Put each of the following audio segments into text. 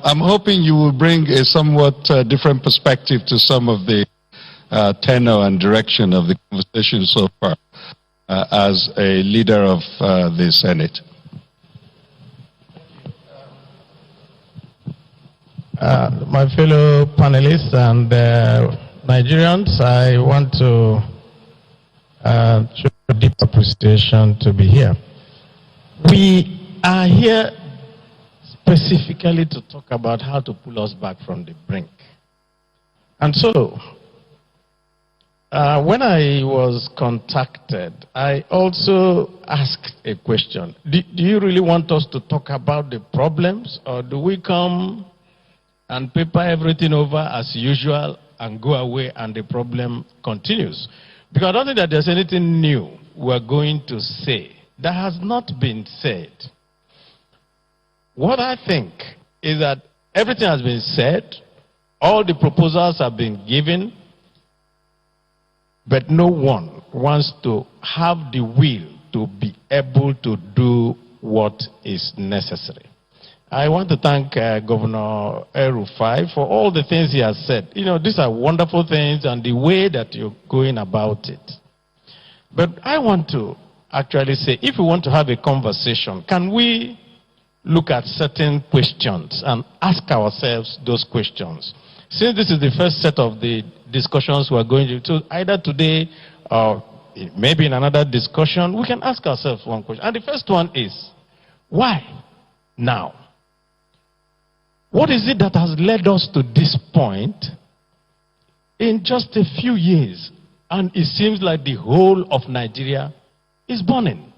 I'm hoping you will bring a somewhat different perspective to some of the tenor and direction of the conversation so far as a leader of the Senate. My fellow panelists and Nigerians, I want to show a deep appreciation to be here. We are here specifically to talk about how to pull us back from the brink. And so, when I was contacted, I also asked a question. Do you really want us to talk about the problems, or do we come and paper everything over as usual and go away and the problem continues? Because I don't think that there's anything new we're going to say that has not been said. What I think is that everything has been said, all the proposals have been given, but no one wants to have the will to be able to do what is necessary. I want to thank Governor El-Rufai for all the things he has said. You know, these are wonderful things and the way that you're going about it. But I want to actually say, if we want to have a conversation, can we look at certain questions and ask ourselves those questions? Since this is the first set of the discussions we're going to do, either today or maybe in another discussion, we can ask ourselves one question. And the first one is, why now? What is it that has led us to this point in just a few years? And it seems like the whole of Nigeria is burning.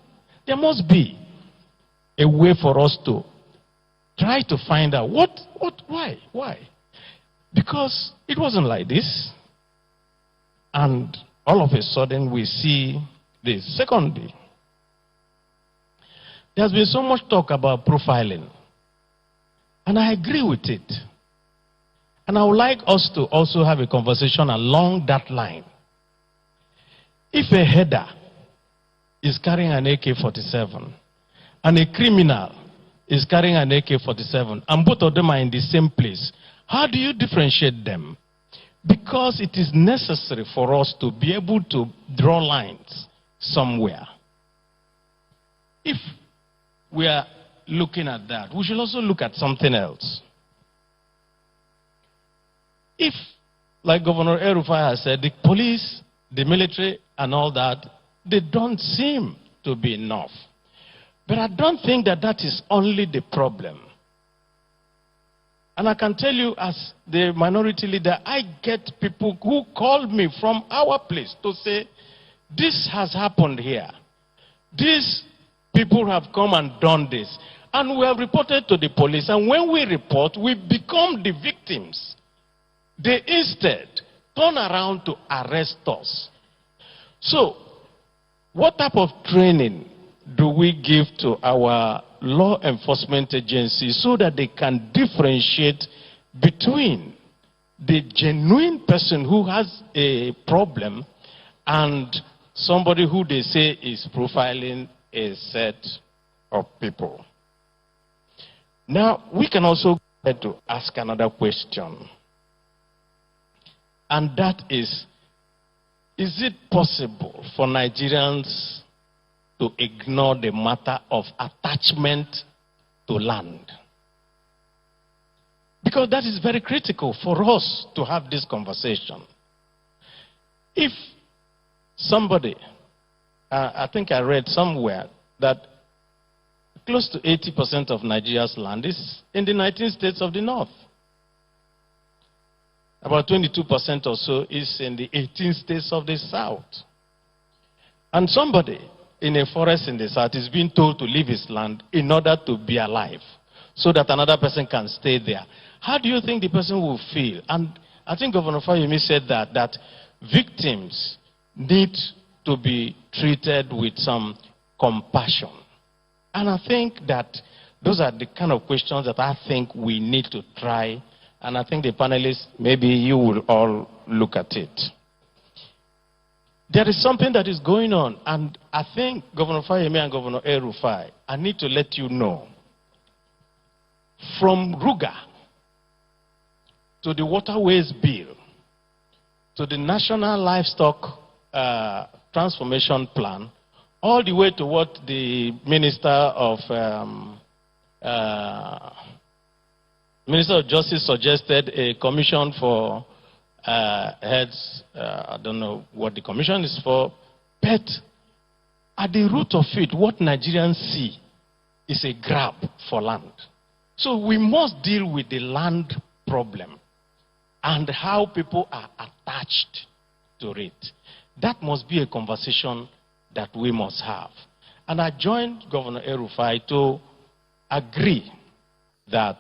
There must be a way for us to try to find out why? Because it wasn't like this. And all of a sudden we see this. Secondly, there's been so much talk about profiling. And I agree with it. And I would like us to also have a conversation along that line. If a header is carrying an AK-47 and a criminal is carrying an AK-47 and both of them are in the same place, how do you differentiate them? Because it is necessary for us to be able to draw lines somewhere. If we are looking at that, we should also look at something else. If, like Governor El-Rufai has said, the police, the military, and all that, they don't seem to be enough. But I don't think that that is only the problem. And I can tell you, as the minority leader, I get people who call me from our place to say, this has happened here. These people have come and done this. And we have reported to the police. And when we report, we become the victims. They instead turn around to arrest us. So, what type of training do we give to our law enforcement agencies so that they can differentiate between the genuine person who has a problem and somebody who they say is profiling a set of people? Now, we can also go to ask another question. And that is it possible for Nigerians to ignore the matter of attachment to land? Because that is very critical for us to have this conversation. If somebody, I think I read somewhere that close to 80% of Nigeria's land is in the 19 states of the north. About 22% or so is in the 18 states of the south. And somebody in a forest in the south is being told to leave his land in order to be alive, so that another person can stay there. How do you think the person will feel? And I think Governor Fayemi said that victims need to be treated with some compassion. And I think that those are the kind of questions that I think we need to try. And I think the panelists, maybe you will all look at it. There is something that is going on, and I think Governor Fayemi and Governor El-Rufai, I need to let you know, from Ruga to the waterways bill, to the national livestock transformation plan, all the way to what the Minister of Justice suggested, a commission for heads. I don't know what the commission is for, but at the root of it, what Nigerians see is a grab for land. So we must deal with the land problem and how people are attached to it. That must be a conversation that we must have. And I joined Governor El-Rufai to agree that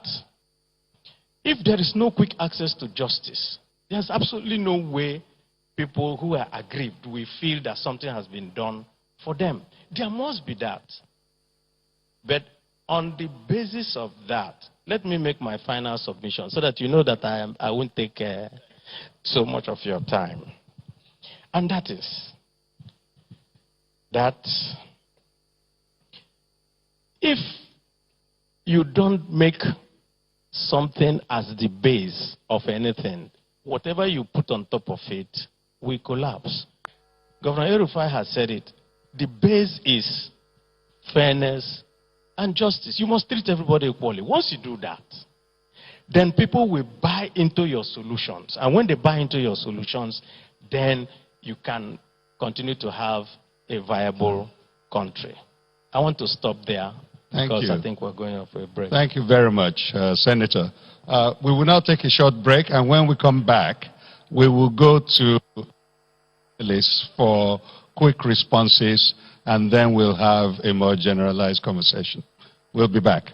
if there is no quick access to justice, there's absolutely no way people who are aggrieved will feel that something has been done for them. There must be that. But on the basis of that, let me make my final submission so that you know that I won't take so much of your time. And that is that if you don't make something as the base of anything, whatever you put on top of it will collapse. Governor El-Rufai has said it. The base is fairness and justice. You must treat everybody equally. Once you do that, then people will buy into your solutions. And when they buy into your solutions, then you can continue to have a viable country. I want to stop there because I think we're going off a break. Thank you very much, Senator. We will now take a short break, and when we come back, we will go to the list for quick responses, and then we'll have a more generalized conversation. We'll be back.